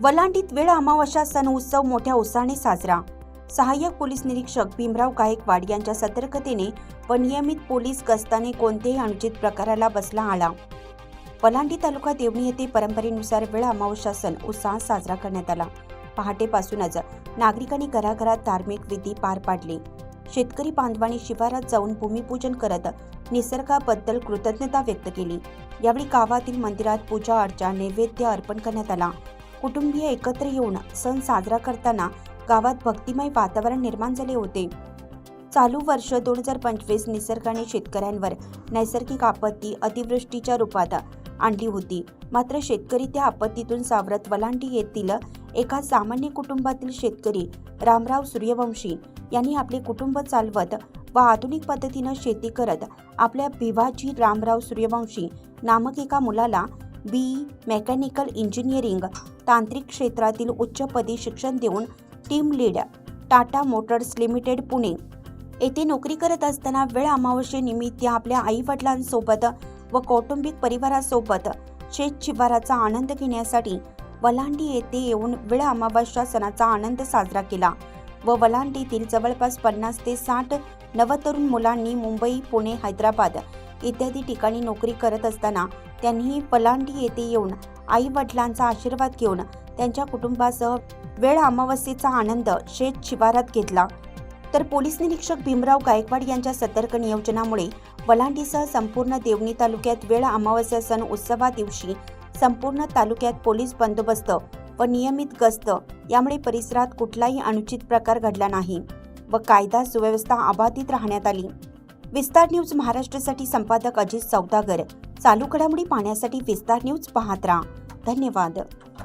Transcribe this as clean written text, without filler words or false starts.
वलांडीत वेळ अमावस्या सण उत्सव मोठ्या उत्साहाने साजरा। सहाय्यक पोलीस निरीक्षक भीमराव गायकवाड यांच्या सतर्कतेने व नियमित पोलीस गस्ताने कोणत्याही अनुचित प्रकाराला बसला आळा। वलांडी तालुका देवणी येथे परंपरेनुसार वेळ अमावस्या सण उत्साहात साजरा करण्यात आला। पहाटेपासूनच नागरिकांनी घराघरात धार्मिक विधी पार पाडले। शेतकरी बांधवांनी शिवारात जाऊन भूमिपूजन करत निसर्गाबद्दल कृतज्ञता व्यक्त केली। यावेळी गावातील मंदिरात पूजा अर्चा नैवेद्य अर्पण करण्यात आला। कुटुंबीय एकत्र येऊन सण साजरा करताना गावात भक्तिमय वातावरण निर्माण झाले होते। चालू वर्ष 2025 निसर्गाने शेतकऱ्यांवर नैसर्गिक आपत्ती अतिवृष्टीच्या रूपात आणली होती। मात्र शेतकरी त्या आपत्तीतून सावरत वलांडी येथील एका सामान्य कुटुंबातील शेतकरी रामराव सूर्यवंशी यांनी आपले कुटुंब चालवत व आधुनिक पद्धतीने शेती करत आपल्या भिवाजी रामराव सूर्यवंशी नामक एका मुलाला BE मेकॅनिकल इंजिनिअरिंग तांत्रिक क्षेत्रातील उच्चपदी शिक्षण देऊन team lead Tata Motors limited Pune येथे नोकरी करत असताना वेळ अमावस्येनिमित्त आपल्या आई वडिलांसोबत व कौटुंबिक परिवारासोबत शेत शिवाराचा आनंद घेण्यासाठी वलांडी येथे येऊन वेळ अमावस्या सणाचा आनंद साजरा केला व वलांडीतील जवळपास 50 ते 60 नवतरुण मुलांनी मुंबई, पुणे, हैदराबाद इत्यादी ठिकाणी नोकरी करत असताना त्यांनी वलांडी येथे येऊन आई वडिलांचा आशीर्वाद घेऊन त्यांच्या कुटुंबासह वेळ अमावस्येचा आनंद शेत शिवारात घेतला। तर पोलीस निरीक्षक भीमराव गायकवाड यांच्या सतर्क नियोजनामुळे वलांडीसह संपूर्ण देवणी तालुक्यात वेळ अमावस्या सण उत्सवा दिवशी संपूर्ण तालुक्यात पोलीस बंदोबस्त व नियमित गस्त यामुळे परिसरात कुठलाही अनुचित प्रकार घडला नाही व कायदा सुव्यवस्था अबाधित राहण्यात आली। विस्तार न्यूज महाराष्ट्रासाठी संपादक अजित सौदागर। चालू घडामोडी पाहण्यासाठी विस्तार न्यूज पाहत राहा। धन्यवाद।